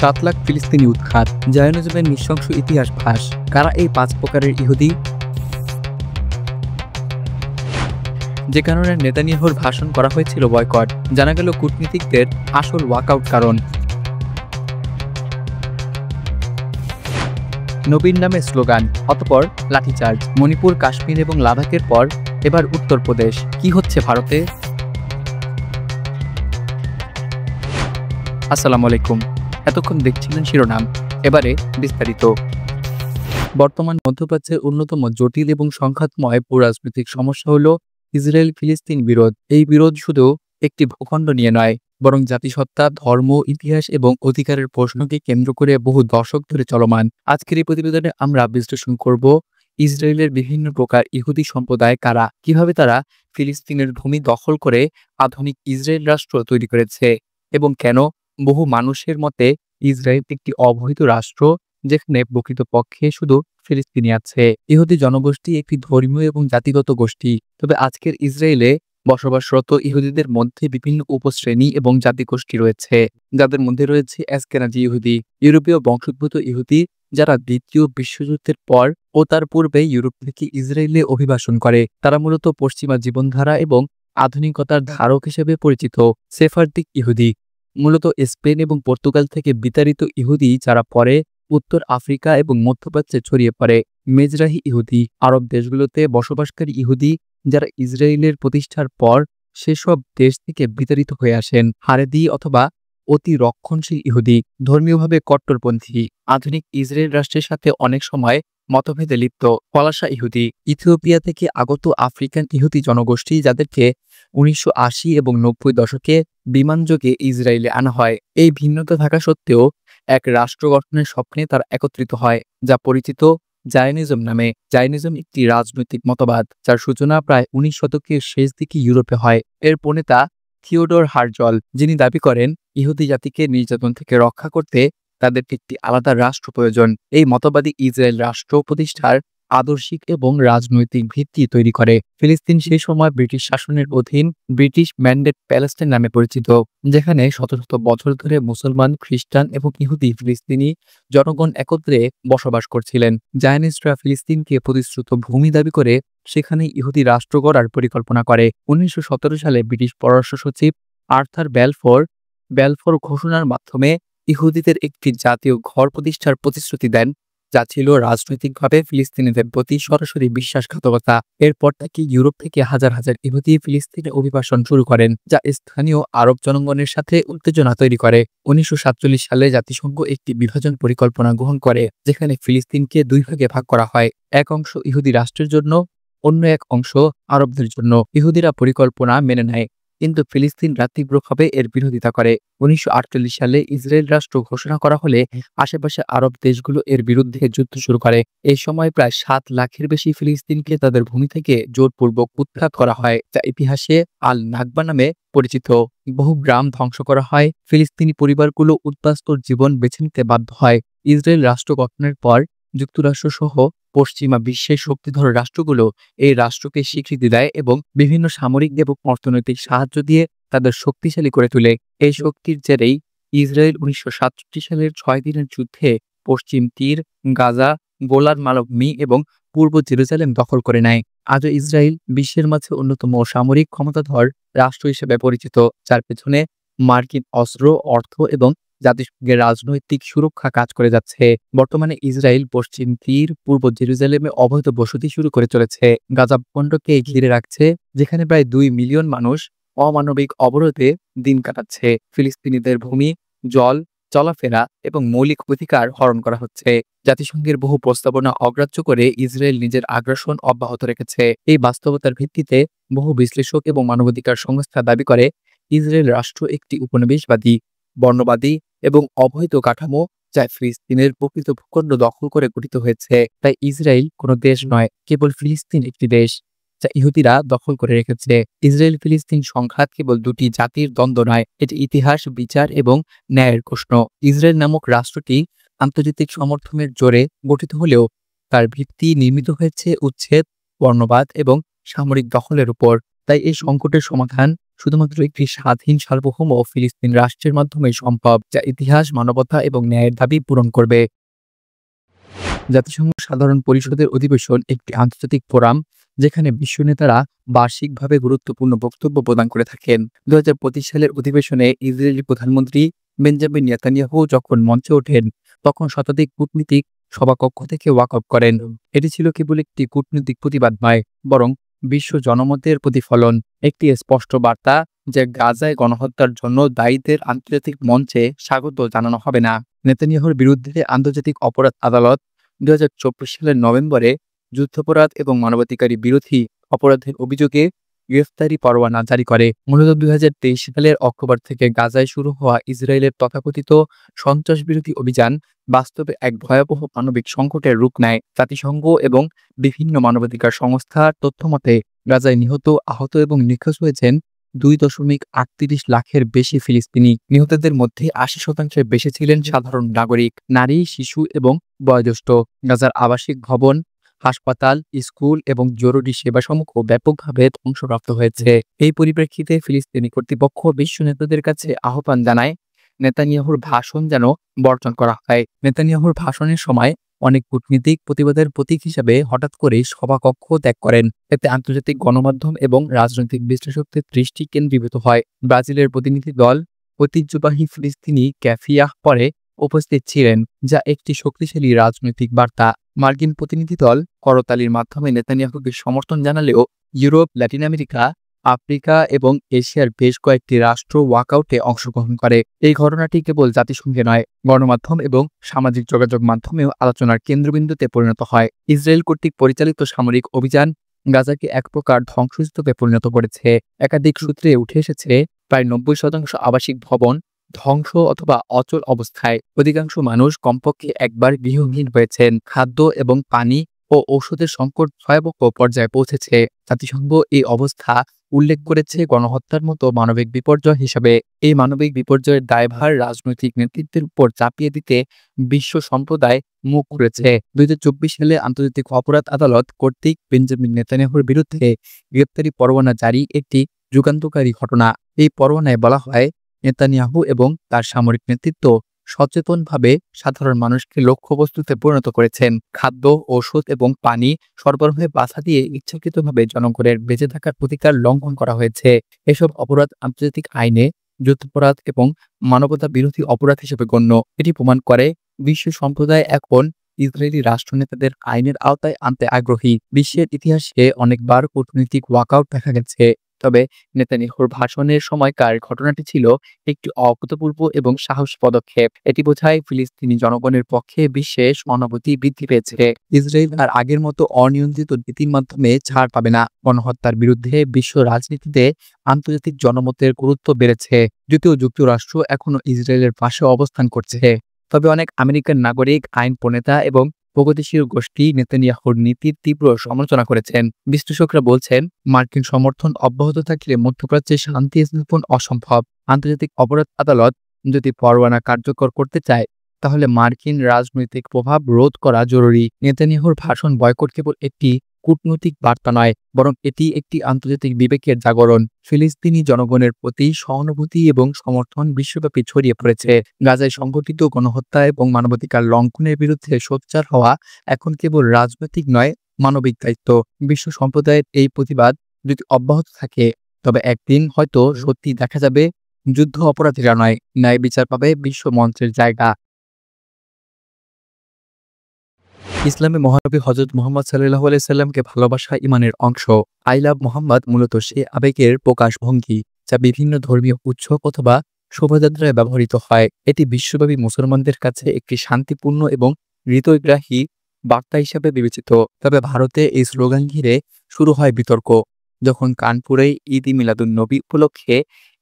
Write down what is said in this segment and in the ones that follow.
৭ লাখ ফিলিস্তিনি উৎখাত, জায়নিজমের নৃশংস ইতিহাস ফাঁস। কারা এই ৫ প্রকারের ইহুদি? যে কারণে নেতানিয়াহুর ভাষণ করা হয়েছিল বয়কট, জানা গেল কূটনীতিকদের আসল ওয়াকআউট কারণ। নবীর নামে স্লোগান, অতঃপর লাঠিচার্জ। মণিপুর, কাশ্মীর এবং লাদাখের পর এবার উত্তরপ্রদেশ। কি হচ্ছে ভারতে? আসসালামু আলাইকুম। এতক্ষণ দেখছিলেন শিরোনাম, এবারে বিস্তারিত। বর্তমান মধ্যপ্রাচ্যের অন্যতম জটিল এবং সংঘাতময় ভূরাজনৈতিক সমস্যা হল ইসরায়েল ফিলিস্তিন বিরোধ। এই বিরোধ শুধু একটি ভূখণ্ড নিয়ে নয়, বরং জাতিসত্তা, ধর্ম, ইতিহাস এবং অধিকারের প্রশ্নকে কেন্দ্র করে বহু দশক ধরে চলমান। আজকের এই প্রতিবেদনে আমরা বিশ্লেষণ করব ইসরায়েলের বিভিন্ন প্রকার ইহুদি সম্প্রদায় কারা, কিভাবে তারা ফিলিস্তিনের ভূমি দখল করে আধুনিক ইসরায়েল রাষ্ট্র তৈরি করেছে, এবং কেন বহু মানুষের মতে ইসরায়েল একটি অবৈধ রাষ্ট্র যেখানে প্রকৃতপক্ষে শুধু ফিলিস্তিনি আছে। ইহুদি জনগোষ্ঠী একটি ধর্মীয় এবং জাতিগত গোষ্ঠী। তবে আজকের ইসরায়েলে বসবাসরত ইহুদিদের মধ্যে বিভিন্ন উপশ্রেণী এবং জাতিগোষ্ঠী রয়েছে, যাদের মধ্যে রয়েছে অ্যাশকেনাজি ইহুদি, ইউরোপীয় বংশোদ্ভূত ইহুদি যারা দ্বিতীয় বিশ্বযুদ্ধের পর ও তার পূর্বে ইউরোপ থেকে ইসরায়েলে অভিবাসন করে। তারা মূলত পশ্চিমা জীবনধারা এবং আধুনিকতার ধারক হিসেবে পরিচিত। সেফারদিক ইহুদি মূলত স্পেন এবং পর্তুগাল থেকে বিতাড়িত ইহুদি, যারা পরে উত্তর আফ্রিকা এবং মধ্যপ্রাচ্যে ছড়িয়ে পড়ে। মেজরাহি ইহুদি আরব দেশগুলোতে বসবাসকারী ইহুদি, যারা ইসরায়েলের প্রতিষ্ঠার পর সেসব দেশ থেকে বিতাড়িত হয়ে আসেন। হারেদি অথবা অতি রক্ষণশীল ইহুদি ধর্মীয়ভাবে কট্টরপন্থী, আধুনিক ইসরায়েল রাষ্ট্রের সাথে অনেক সময় মতভেদে লিপ্ত। পলাশা ইহুদি ইথিওপিয়া থেকে আগত আফ্রিকান ইহুদি জনগোষ্ঠী, যাদেরকে ১৯৮০ এবং ৯০ দশকে বিমানযোগে ইসরায়েলে আনা হয়। এই ভিন্নতা থাকা সত্ত্বেও এক রাষ্ট্র গঠনের স্বপ্নে তারা একত্রিত হয়, যা পরিচিত জায়নিজম নামে। জায়নিজম একটি রাজনৈতিক মতবাদ যার সূচনা প্রায় ১৯ শতকের শেষ দিকে ইউরোপে হয়। এর প্রণেতা থিওডর হার্জল, যিনি দাবি করেন ইহুদি জাতিকে নির্যাতন থেকে রক্ষা করতে তাদের একটি আলাদা রাষ্ট্র প্রয়োজন। এই মতবাদী ইসরায়েল রাষ্ট্র প্রতিষ্ঠার আদর্শিক এবং রাজনৈতিক ভিত্তি তৈরি করে। ফিলিস্তিন সেই সময় ব্রিটিশ শাসনের অধীন ব্রিটিশ ম্যান্ডেট প্যালেস্টাইন নামে পরিচিত, যেখানে শত শত বছর ধরে মুসলমান, খ্রিস্টান এবং ইহুদি ফিলিস্তিনি জনগণ একত্রে বসবাস করছিলেন। জায়নিস্টরা ফিলিস্তিনকে প্রতিশ্রুত ভূমি দাবি করে সেখানে ইহুদি রাষ্ট্র গড়ার পরিকল্পনা করে। ১৯১৭ সালে ব্রিটিশ পররাষ্ট্র সচিব আর্থার ব্যালফোর ঘোষণার মাধ্যমে ইহুদিদের একটি জাতীয় ঘর প্রতিষ্ঠার প্রতিশ্রুতি দেন, যা ছিল রাজনৈতিকভাবে ফিলিস্তিনিদের প্রতি সরাসরি বিশ্বাসঘাতকতা। এরপর থেকে ইউরোপ থেকে হাজার হাজার ইহুদি ফিলিস্তিনে অভিবাসন শুরু করেন, যা স্থানীয় আরব জনগণের সাথে উত্তেজনা তৈরি করে। ১৯৪৭ সালে জাতিসংঘ একটি বিভাজন পরিকল্পনা গ্রহণ করে, যেখানে ফিলিস্তিনকে দুই ভাগে ভাগ করা হয়, এক অংশ ইহুদি রাষ্ট্রের জন্য, অন্য এক অংশ আরবদের জন্য। ইহুদিরা পরিকল্পনা মেনে নেয়, কিন্তু ফিলিস্তিনরা তীব্রভাবে এর বিরোধিতা করে। ১৯৪৮ সালে ইসরায়েল রাষ্ট্র ঘোষণা করা হলে আশেপাশে আরব দেশগুলো এর বিরুদ্ধে যুদ্ধ শুরু করে। এই সময় প্রায় ৭ লাখের বেশি ফিলিস্তিনকে তাদের ভূমি থেকে জোরপূর্বক উৎখাত করা হয়, যা ইতিহাসে আল নাকবা নামে পরিচিত। বহু গ্রাম ধ্বংস করা হয়, ফিলিস্তিনি পরিবারগুলো উদ্বাস্তুর জীবন বেছে নিতে বাধ্য হয়। ইসরায়েল রাষ্ট্র গঠনের পর যুক্তরাষ্ট্র সহ পশ্চিমা বিশ্বের শক্তিধর রাষ্ট্রগুলো এই রাষ্ট্রকে স্বীকৃতি দেয় এবং বিভিন্ন সামরিক এবং অর্থনৈতিক সাহায্য দিয়ে তাদের শক্তিশালী করে তোলে। এই শক্তির জেরেই ইসরায়েল ১৯৬৭ সালের ৬ দিনের যুদ্ধে পশ্চিম তীর, গাজা, গোলান মালভূমি এবং পূর্ব জেরুজালেম দখল করে নেয়। আজও ইসরায়েল বিশ্বের মাঝে অন্যতম সামরিক ক্ষমতাধর রাষ্ট্র হিসেবে পরিচিত, যার পেছনে মার্কিন অস্ত্র, অর্থ এবং জাতিসংঘের রাজনৈতিক সুরক্ষা কাজ করে যাচ্ছে। বর্তমানে ইসরায়েল পশ্চিম তীর, পূর্ব জেরুজালেমে অবৈধ বসতি শুরু করে চলেছে, গাজা ভূখণ্ডকে ঘিরে রাখছে, যেখানে প্রায় ২ মিলিয়ন মানুষ অমানবিক অবরোধে দিন কাটাচ্ছে। ফিলিস্তিনিদের ভূমি, জল, চলাফেরা এবং মৌলিক অধিকার হরণ করা হচ্ছে। জাতিসংঘের বহু প্রস্তাবনা অগ্রাহ্য করে ইসরায়েল নিজের আগ্রাসন অব্যাহত রেখেছে। এই বাস্তবতার ভিত্তিতে বহু বিশ্লেষক এবং মানবাধিকার সংস্থা দাবি করে ইসরায়েল রাষ্ট্র একটি উপনিবেশবাদী, বর্ণবাদী এবং অবৈধ কাঠামো, যা ফিলিস্তিনের প্রকৃত ভূখণ্ড দখল করে গঠিত হয়েছে। তাই ইসরায়েল কোনো দেশ নয়, কেবল ফিলিস্তিন একটি দেশ, যা ইহুদিরা দখল করে রেখেছে। ইসরায়েল ফিলিস্তিন সংঘাত কেবল দুটি জাতির দ্বন্দ্ব নয়, এটি ইতিহাস, বিচার এবং ন্যায়ের প্রশ্ন। ইসরায়েল নামক রাষ্ট্রটি আন্তর্জাতিক সমর্থনের জোরে গঠিত হলেও তার ভিত্তি নির্মিত হয়েছে উচ্ছেদ, বর্ণবাদ এবং সামরিক দখলের উপর। তাই এই সংকটের সমাধান শুধুমাত্র একটি স্বাধীন সার্বভৌম ফিলিস্তিন রাষ্ট্রের মাধ্যমে সম্ভব, যা ইতিহাস, মানবতা এবং ন্যায়ের দাবি পূরণ করবে। জাতিসংঘ সাধারণ পরিষদের অধিবেশন একটি আন্তর্জাতিক ফোরাম যেখানে বিশ্ব নেতারা বার্ষিকভাবে গুরুত্বপূর্ণ বক্তব্য প্রদান করে থাকেন। 2025 সালের অধিবেশনে ইসরায়েলি প্রধানমন্ত্রী বেঞ্জামিন নেতানিয়াহু যখন মঞ্চে ওঠেন, তখন শতাধিক কূটনীতিক সভাকক্ষ থেকে ওয়াকআউট করেন। এটি ছিল কেবল একটি কূটনৈতিক প্রতিবাদ নয়, বরং বিশ্ব জনমতের প্রতিফলন, একটি স্পষ্ট বার্তা যে গাজায় গণহত্যার জন্য দায়ীদের আন্তর্জাতিক মঞ্চে স্বাগত জানানো হবে না। নেতানিয়াহুর বিরুদ্ধে আন্তর্জাতিক অপরাধ আদালত 2024 সালের নভেম্বরে যুদ্ধাপরাধ এবং মানবাধিকার বিরোধী অপরাধের অভিযোগে গ্রেফতারি পরোয়ানা জারি করে। মূলত 2023 সালের অক্টোবর থেকে গাজায় শুরু হওয়া ইসরায়েলের তথাকথিত সন্ত্রাসবিরোধী অভিযান বাস্তবে এক ভয়াবহ মানবিক সংকটের রূপ নেয়। জাতিসংঘ এবং বিভিন্ন মানবাধিকার সংস্থার তথ্যমতে গাজায় নিহত, আহত এবং নিখোঁজ হয়েছেন 2.38 লাখের বেশি ফিলিস্তিনি। নিহতদের মধ্যে 80% বেশি ছিলেন সাধারণ নাগরিক, নারী, শিশু এবং বয়োজ্যেষ্ঠ। গাজার আবাসিক ভবন, হাসপাতাল, স্কুল এবং জরুরি সেবাসমূহ ব্যাপকভাবে ধ্বংসপ্রাপ্ত হয়েছে। এই পরিপ্রেক্ষিতে ফিলিস্তিনি কর্তৃপক্ষ বিশ্ব নেতাদের কাছে আহ্বান জানায় নেতানিয়াহুর ভাষণ যেন বর্জন করা হয়। নেতানিয়াহুর ভাষণের সময় অনেক কূটনীতিক প্রতিবাদের প্রতীক হিসেবে হঠাৎ করেই সভাকক্ষ ত্যাগ করেন। এতে আন্তর্জাতিক গণমাধ্যম এবং রাজনৈতিক বিশ্লেষকদের দৃষ্টি কেন্দ্রীভূত হয়। ব্রাজিলের প্রতিনিধি দল ঐতিহ্যবাহী ফিলিস্তিনি ক্যাফিয়াহ পরে উপস্থিত ছিলেন, যা একটি শক্তিশালী রাজনৈতিক বার্তা। মার্কিন প্রতিনিধি দল করতালির মাধ্যমে নেতানিয়াহুকে সমর্থন জানালেও ইউরোপ, ল্যাটিন আমেরিকা, আফ্রিকা এবং এশিয়ার বেশ কয়েকটি রাষ্ট্র ওয়াকআউটে অংশগ্রহণ করে। এই ঘটনাটি কেবল জাতিসংঘে নয়, গণমাধ্যম এবং সামাজিক যোগাযোগ মাধ্যমেও আলোচনার কেন্দ্রবিন্দুতে পরিণত হয়। ইসরায়েল কর্তৃক পরিচালিত সামরিক অভিযান গাজাকে এক প্রকার ধ্বংসস্তূপে পরিণত করেছে। একাধিক সূত্রে উঠে এসেছে প্রায় 90% আবাসিক ভবন ধ্বংস অথবা অচল অবস্থায়। অধিকাংশ মানুষ কমপক্ষে একবার গৃহহীন হয়েছেন। খাদ্য এবং পানি ও ঔষধের সংকট ভয়াবহ পর্যায়ে পৌঁছেছে। জাতিসংঘ এই অবস্থা উল্লেখ করেছে গণহত্যার মতো মানবিক বিপর্যয় হিসেবে। এই মানবিক বিপর্যয়ের দায়ভার রাজনৈতিক নেতৃত্বের উপর চাপিয়ে দিতে বিশ্ব সম্প্রদায় মুখ খুলেছে। 2024 সালে আন্তর্জাতিক অপরাধ আদালত কর্তৃক বেঞ্জামিন নেতানিয়াহুর বিরুদ্ধে গ্রেপ্তারি পরোয়ানা জারি একটি যুগান্তকারী ঘটনা। এই পরোয়ানায় বলা হয়, নেতানিয়াহু এবং তার সামরিক নেতৃত্ব সচেতনভাবে সাধারণ মানুষকে লক্ষ্যবস্তুতে পরিণত করেছেন। খাদ্য, ঔষধ এবং পানি সরবরাহে বাধা দিয়ে ইচ্ছাকৃতভাবে জনগণের বেঁচে থাকার অধিকার লঙ্ঘন করা হয়েছে। এসব অপরাধ আন্তর্জাতিক আইনে যুদ্ধাপরাধ এবং মানবতা বিরোধী অপরাধ হিসেবে গণ্য। এটি প্রমাণ করে বিশ্ব সম্প্রদায় এখন ইসরায়েলি রাষ্ট্রনেতাদের আইনের আওতায় আনতে আগ্রহী। বিশ্বের ইতিহাসে অনেকবার কূটনৈতিক ওয়াকআউট দেখা গেছে, তবে নেতানিয়াহুর ভাষণের সময়কার ঘটনাটি ছিল একটি অভূতপূর্ব এবং সাহসী পদক্ষেপ। এটি বোঝায় ফিলিস্তিনি জনগণের পক্ষে বিশ্বে সহানুভূতি বৃদ্ধি পেয়েছে। ইসরায়েল আর আগের মতো অনিয়ন্ত্রিত নীতির মাধ্যমে ছাড় পাবে না। গণহত্যার বিরুদ্ধে বিশ্ব রাজনীতিতে আন্তর্জাতিক জনমতের গুরুত্ব বেড়েছে। যদিও যুক্তরাষ্ট্র এখনও ইসরায়েলের পাশে অবস্থান করছে, তবে অনেক আমেরিকান নাগরিক, আইন প্রণেতা এবং প্রগতিশীল গোষ্ঠী নেতানিয়াহুর নীতির তীব্র সমালোচনা করেছেন। বিশ্লেষকরা বলছেন, মার্কিন সমর্থন অব্যাহত থাকলে মধ্যপ্রাচ্যে শান্তি স্থাপন অসম্ভব। আন্তর্জাতিক অপরাধ আদালত যদি পরোয়ানা কার্যকর করতে চায়, তাহলে মার্কিন রাজনৈতিক প্রভাব রোধ করা জরুরি। নেতানিয়াহুর ভাষণ বয়কট কেবল একটি কূটনৈতিক বার্তা নয়, বরং এটি একটি আন্তর্জাতিক বিবেকের জাগরণ। ফিলিস্তিনি জনগণের প্রতি সহানুভূতি এবং সমর্থন বিশ্বব্যাপী ছড়িয়ে পড়েছে। গাজায় সংঘটিত গণহত্যা এবং মানবাধিকার লঙ্ঘনের বিরুদ্ধে সোচ্চার হওয়া এখন কেবল রাজনৈতিক নয়, মানবিক দায়িত্ব। বিশ্ব সম্প্রদায়ের এই প্রতিবাদ যদি অব্যাহত থাকে, তবে একদিন হয়তো সত্যি দেখা যাবে যুদ্ধ অপরাধীরা নয়, ন্যায় বিচার পাবে বিশ্ব মঞ্চের জায়গা। ইসলামে মহানবী হযরত মুহাম্মদ সাল্লাল্লাহু আলাইহি সাল্লামকে ভালোবাসা ঈমানের অংশ। আই লাভ মুহাম্মদ মূলত সে আবেগের প্রকাশভঙ্গি যা বিভিন্ন ধর্মীয় উৎসব অথবা শোভাযাত্রায় ব্যবহৃত হয়। এটি বিশ্বব্যাপী মুসলমানদের কাছে একটি শান্তিপূর্ণ এবং হৃদয়গ্রাহী বার্তা হিসেবে বিবেচিত। তবে ভারতে এই স্লোগান ঘিরে শুরু হয় বিতর্ক। যখন কানপুরে ঈদ মিলাদুন নবী উপলক্ষে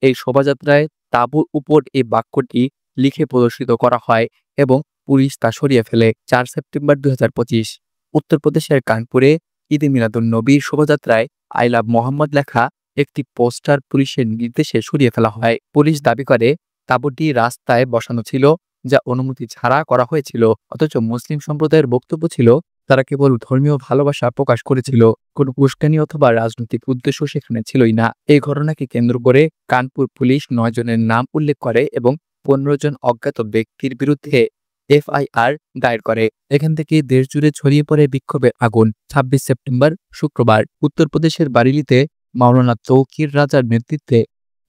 এই শোভাযাত্রায় তাঁবুর উপর এই বাক্যটি লিখে প্রদর্শিত করা হয় এবং পুলিশ তা সরিয়ে ফেলে। 4 সেপ্টেম্বর 2025 উত্তরপ্রদেশের কানপুরে ঈদে মিলাদুন নবীর শোভাযাত্রায় আই লাভ মোহাম্মদ লেখা একটি পোস্টার পুলিশের নির্দেশে সরিয়ে ফেলা হয়। পুলিশ দাবি করে তাঁবুটি রাস্তায় বসানো ছিল, যা অনুমতি ছাড়া করা হয়েছিল। অথচ মুসলিম সম্প্রদায়ের বক্তব্য ছিল তারা কেবল ধর্মীয় ভালোবাসা প্রকাশ করেছিল, কোনো উস্কানি অথবা রাজনৈতিক উদ্দেশ্য সেখানে ছিলই না। এই ঘটনাকে কেন্দ্র করে কানপুর পুলিশ ৯ জনের নাম উল্লেখ করে এবং ১৫ জন অজ্ঞাত ব্যক্তির বিরুদ্ধে এফআইআর দায়ের করে। এখান থেকে দেশজুড়ে ছড়িয়ে পড়ে বিক্ষোভের আগুন। ২৬ সেপ্টেম্বর শুক্রবার উত্তরপ্রদেশের বারেলিতে মাওলানা তৌকির রাজার নেতৃত্বে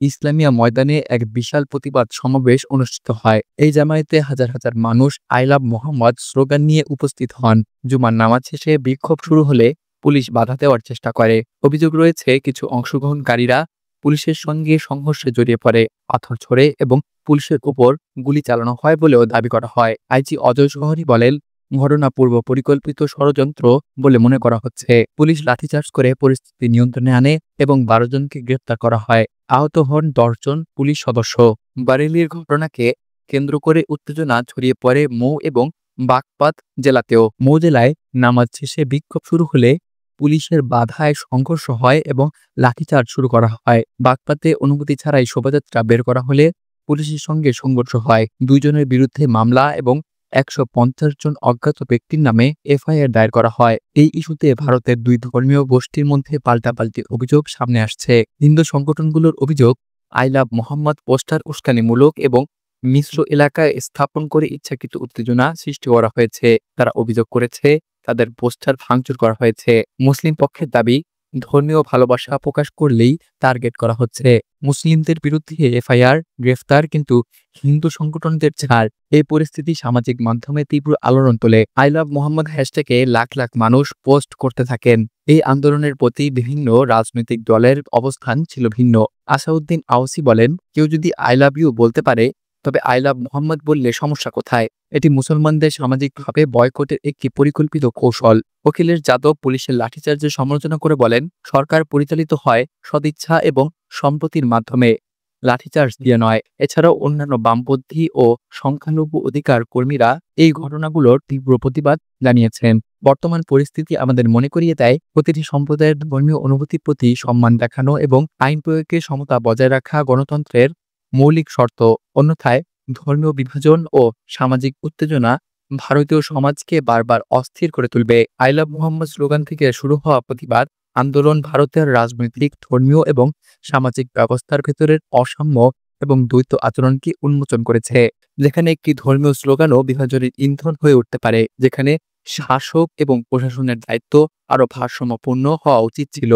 ইসলামিয়া ময়দানে এক বিশাল প্রতিবাদ সমাবেশ অনুষ্ঠিত হয়। এই জামায়াতে হাজার হাজার মানুষ আই লাভ মোহাম্মদ স্লোগান নিয়ে উপস্থিত হন। জুমার নামাজ শেষে বিক্ষোভ শুরু হলে পুলিশ বাধা দেওয়ার চেষ্টা করে। অভিযোগ রয়েছে, কিছু অংশগ্রহণকারীরা পুলিশের সঙ্গে সংঘর্ষে জড়িয়ে পড়ে, পাথর ছোড়ে এবং পুলিশের উপর গুলি চালানো হয় বলেও দাবি করা হয়। আইজি অজয় শহরী বলেন, ঘটনা পূর্ব পরিকল্পিত ষড়যন্ত্র বলে মনে করা হচ্ছে। পুলিশ লাঠিচার্জ করে পরিস্থিতি নিয়ন্ত্রণে আনে এবং ১২ জনকে গ্রেপ্তার করা হয়। আহত হন ১০ জন পুলিশ সদস্য। বারেলির ঘটনাকে কেন্দ্র করে উত্তেজনা ছড়িয়ে পড়ে মৌ এবং বাগপাত জেলাতেও। মৌ জেলায় নামাজ শেষে বিক্ষোভ শুরু হলে পুলিশের বাধায় সংঘর্ষ হয় এবং লাঠিচার্জ শুরু করা হয়। বাগপাতে অনুমতি ছাড়াই শোভাযাত্রা বের করা হলে পুলিশের সঙ্গে সংঘর্ষ হয়। ২ জনের বিরুদ্ধে মামলা এবং ১৫০ জন অজ্ঞাত ব্যক্তির নামে এফআইআর দায়ের করা হয়। এই ইস্যুতে ভারতের ২ ধর্মীয় গোষ্ঠীর মধ্যে পাল্টাপাল্টি অভিযোগ সামনে আসছে। হিন্দু সংগঠনগুলোর অভিযোগ, আই লাভ মোহাম্মদ পোস্টার উস্কানিমূলক এবং মিশ্র এলাকায় স্থাপন করে ইচ্ছাকৃত উত্তেজনা সৃষ্টি করা হয়েছে। তারা অভিযোগ করেছে, তাদের পোস্টার ভাঙচুর করা হয়েছে। মুসলিম পক্ষের দাবি, ধর্মীয় ভালোবাসা প্রকাশ করলেই টার্গেট করা হচ্ছে। মুসলিমদের বিরুদ্ধে এফআইআর, গ্রেফতার, কিন্তু হিন্দু সংগঠনদের ছাড়। এই পরিস্থিতি সামাজিক মাধ্যমে তীব্র আলোড়ন তোলে। আই লাভ মোহাম্মদ হ্যাশট্যাগে লাখ লাখ মানুষ পোস্ট করতে থাকেন। এই আন্দোলনের প্রতি বিভিন্ন রাজনৈতিক দলের অবস্থান ছিল ভিন্ন। আসাউদ্দিন আওসি বলেন, কেউ যদি আই লাভ ইউ বলতে পারে, তবে আই লাভ মোহাম্মদ বললে সমস্যা কোথায়? এটি মুসলমানদের সামাজিকভাবে বয়কটের একটি পরিকল্পিত কৌশল। অখিলেশ যাদব পুলিশের লাঠিচার্জের সমালোচনা করে বলেন, সরকার পরিচালিত হয় সদিচ্ছা এবং সম্প্রতির মাধ্যমে, লাঠিচার্জ দিয়ে নয়। এছাড়াও অন্যান্য বামপন্থী ও সংখ্যালঘু অধিকার কর্মীরা এই ঘটনাগুলোর তীব্র প্রতিবাদ জানিয়েছেন। বর্তমান পরিস্থিতি আমাদের মনে করিয়ে দেয়, প্রতিটি সম্প্রদায়ের ধর্মীয় অনুভূতির প্রতি সম্মান দেখানো এবং আইন প্রয়োগে সমতা বজায় রাখা গণতন্ত্রের মৌলিক শর্ত। অন্যথায় ধর্মীয় বিভাজন ও সামাজিক উত্তেজনা ভারতীয় সমাজকে বারবার অস্থির করে তুলবে। আই লাভ মোহাম্মদ স্লোগান থেকে শুরু হওয়া প্রতিবাদ আন্দোলন ভারতের রাজনৈতিক, ধর্মীয় এবং সামাজিক ব্যবস্থার ভেতরের অসাম্য এবং দ্বৈত আচরণকে উন্মোচন করেছে। যেখানে একটি ধর্মীয় স্লোগানও বিভাজনের ইন্ধন হয়ে উঠতে পারে, যেখানে শাসক এবং প্রশাসনের দায়িত্ব আরও ভারসাম্যপূর্ণ হওয়া উচিত ছিল।